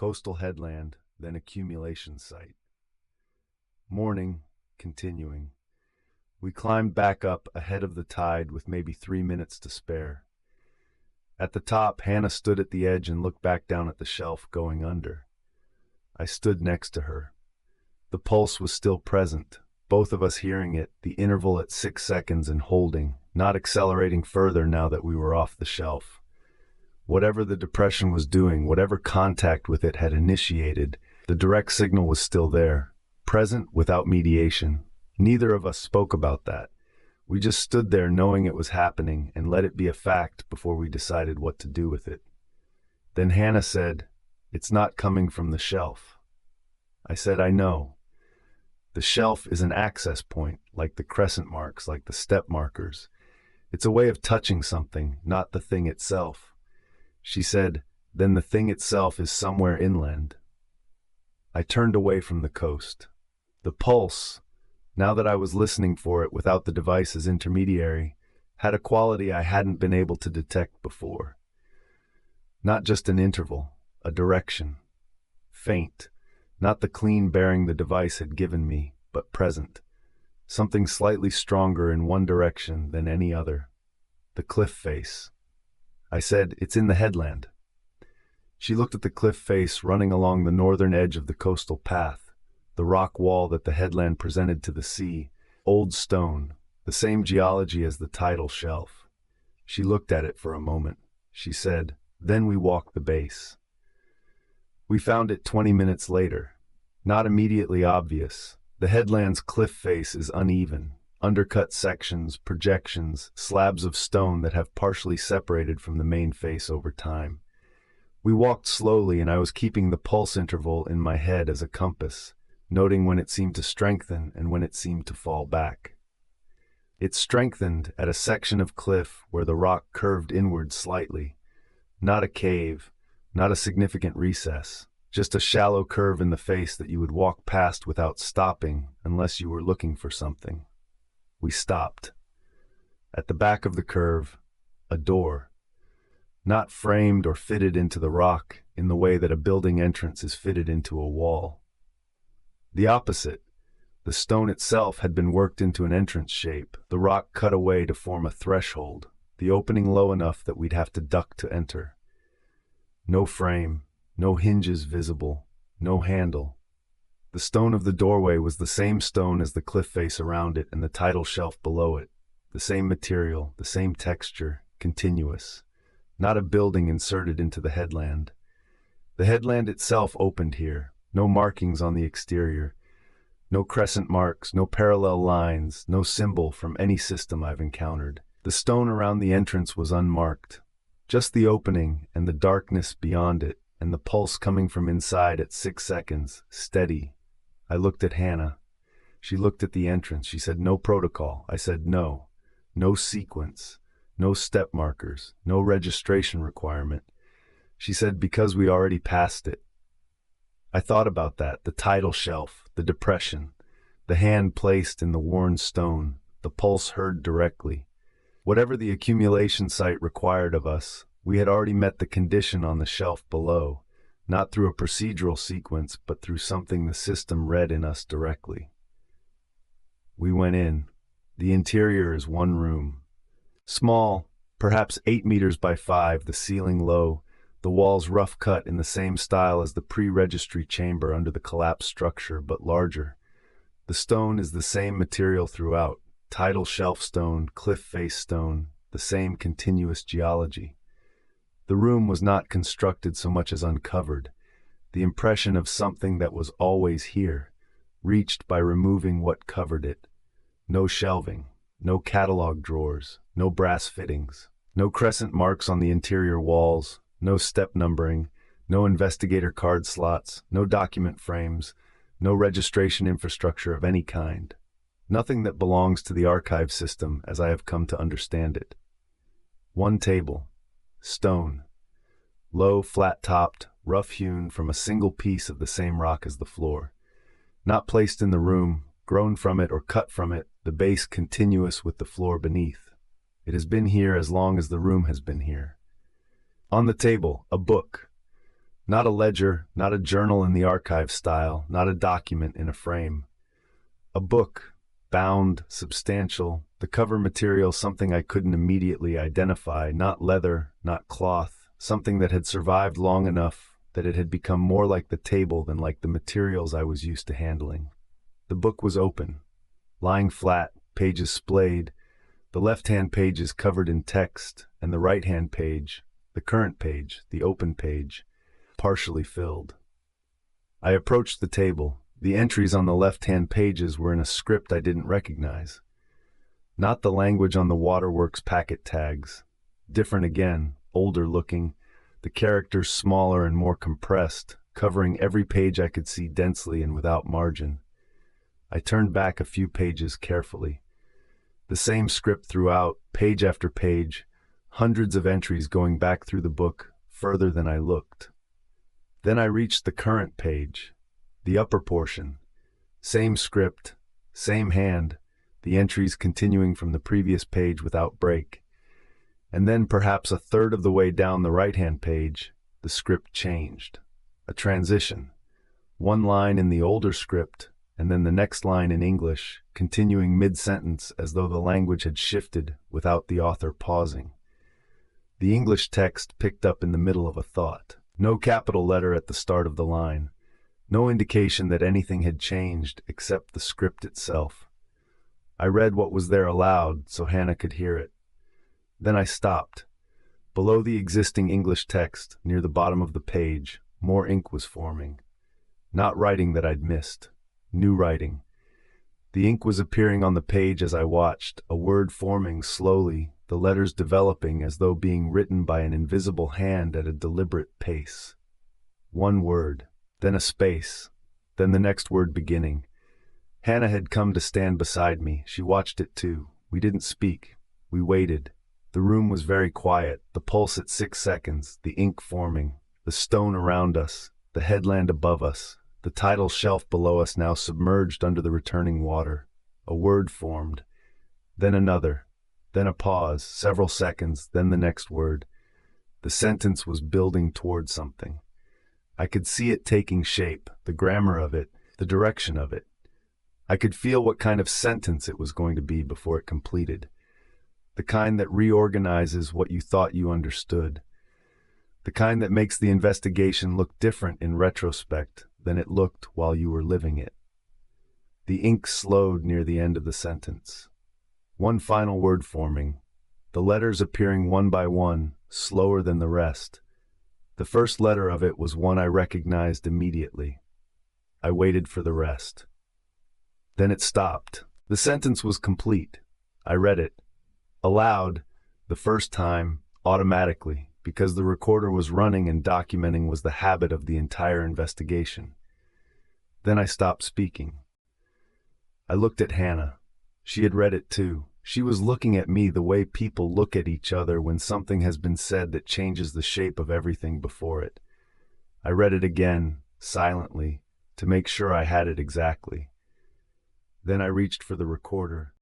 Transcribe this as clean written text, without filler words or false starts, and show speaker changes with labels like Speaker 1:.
Speaker 1: coastal headland, then accumulation site. Morning, continuing. We climbed back up ahead of the tide with maybe 3 minutes to spare. At the top, Hannah stood at the edge and looked back down at the shelf going under. I stood next to her. The pulse was still present, both of us hearing it, the interval at 6 seconds and holding, not accelerating further now that we were off the shelf. Whatever the depression was doing, whatever contact with it had initiated, the direct signal was still there, present without mediation. Neither of us spoke about that. We just stood there knowing it was happening and let it be a fact before we decided what to do with it. Then Hannah said, "It's not coming from the shelf." I said, "I know. The shelf is an access point, like the crescent marks, like the step markers. It's a way of touching something, not the thing itself." She said, "Then the thing itself is somewhere inland." I turned away from the coast. The pulse, now that I was listening for it without the device as intermediary, had a quality I hadn't been able to detect before. Not just an interval, a direction. Faint, not the clean bearing the device had given me, but present. Something slightly stronger in one direction than any other. The cliff face. I said, "It's in the headland." She looked at the cliff face running along the northern edge of the coastal path, the rock wall that the headland presented to the sea, old stone, the same geology as the tidal shelf. She looked at it for a moment. She said, "Then we walk the base." We found it 20 minutes later. Not immediately obvious. The headland's cliff face is uneven. Undercut sections, projections, slabs of stone that have partially separated from the main face over time. We walked slowly and I was keeping the pulse interval in my head as a compass, noting when it seemed to strengthen and when it seemed to fall back. It strengthened at a section of cliff where the rock curved inward slightly. Not a cave, not a significant recess, just a shallow curve in the face that you would walk past without stopping unless you were looking for something. We stopped. At the back of the curve, a door. Not framed or fitted into the rock in the way that a building entrance is fitted into a wall. The opposite. The stone itself had been worked into an entrance shape, the rock cut away to form a threshold, the opening low enough that we'd have to duck to enter. No frame, no hinges visible, no handle. The stone of the doorway was the same stone as the cliff face around it and the tidal shelf below it. The same material, the same texture, continuous. Not a building inserted into the headland. The headland itself opened here, no markings on the exterior. No crescent marks, no parallel lines, no symbol from any system I've encountered. The stone around the entrance was unmarked. Just the opening and the darkness beyond it, and the pulse coming from inside at 6 seconds, steady. I looked at Hannah. She looked at the entrance. She said, "No protocol." I said, "No. No sequence. No step markers. No registration requirement." She said, "Because we already passed it." I thought about that, the tidal shelf, the depression, the hand placed in the worn stone, the pulse heard directly. Whatever the accumulation site required of us, we had already met the condition on the shelf below. Not through a procedural sequence, but through something the system read in us directly. We went in. The interior is one room. Small, perhaps 8 meters by 5, the ceiling low, the walls rough cut in the same style as the pre-registry chamber under the collapsed structure, but larger. The stone is the same material throughout, tidal shelf stone, cliff face stone, the same continuous geology. The room was not constructed so much as uncovered, the impression of something that was always here, reached by removing what covered it. No shelving, no catalog drawers, no brass fittings, no crescent marks on the interior walls, no step numbering, no investigator card slots, no document frames, no registration infrastructure of any kind. Nothing that belongs to the archive system as I have come to understand it. One table. Stone. Low, flat-topped, rough-hewn from a single piece of the same rock as the floor. Not placed in the room, grown from it or cut from it, the base continuous with the floor beneath. It has been here as long as the room has been here. On the table, a book. Not a ledger, not a journal in the archive style, not a document in a frame. A book, bound, substantial, the cover material something I couldn't immediately identify, not leather, not cloth, something that had survived long enough that it had become more like the table than like the materials I was used to handling. The book was open, lying flat, pages splayed, the left-hand pages covered in text, and the right-hand page, the current page, the open page, partially filled. I approached the table. The entries on the left-hand pages were in a script I didn't recognize. Not the language on the Waterworks packet tags. Different again, older looking, the characters smaller and more compressed, covering every page I could see densely and without margin. I turned back a few pages carefully. The same script throughout, page after page, hundreds of entries going back through the book, further than I looked. Then I reached the current page, the upper portion. Same script, same hand, the entries continuing from the previous page without break. And then perhaps a third of the way down the right-hand page, the script changed. A transition. One line in the older script, and then the next line in English, continuing mid-sentence as though the language had shifted without the author pausing. The English text picked up in the middle of a thought. No capital letter at the start of the line. No indication that anything had changed except the script itself. I read what was there aloud so Hannah could hear it. Then I stopped. Below the existing English text, near the bottom of the page, more ink was forming. Not writing that I'd missed. New writing. The ink was appearing on the page as I watched, a word forming slowly, the letters developing as though being written by an invisible hand at a deliberate pace. One word, then a space, then the next word beginning. Hannah had come to stand beside me. She watched it too. We didn't speak. We waited. The room was very quiet, the pulse at 6 seconds, the ink forming, the stone around us, the headland above us, the tidal shelf below us now submerged under the returning water. A word formed, then another, then a pause, several seconds, then the next word. The sentence was building toward something. I could see it taking shape, the grammar of it, the direction of it. I could feel what kind of sentence it was going to be before it completed. The kind that reorganizes what you thought you understood. The kind that makes the investigation look different in retrospect than it looked while you were living it. The ink slowed near the end of the sentence. One final word forming, the letters appearing one by one, slower than the rest. The first letter of it was one I recognized immediately. I waited for the rest. Then it stopped. The sentence was complete. I read it. Aloud, the first time, automatically, because the recorder was running and documenting was the habit of the entire investigation. Then I stopped speaking. I looked at Hannah. She had read it too. She was looking at me the way people look at each other when something has been said that changes the shape of everything before it. I read it again, silently, to make sure I had it exactly. Then I reached for the recorder.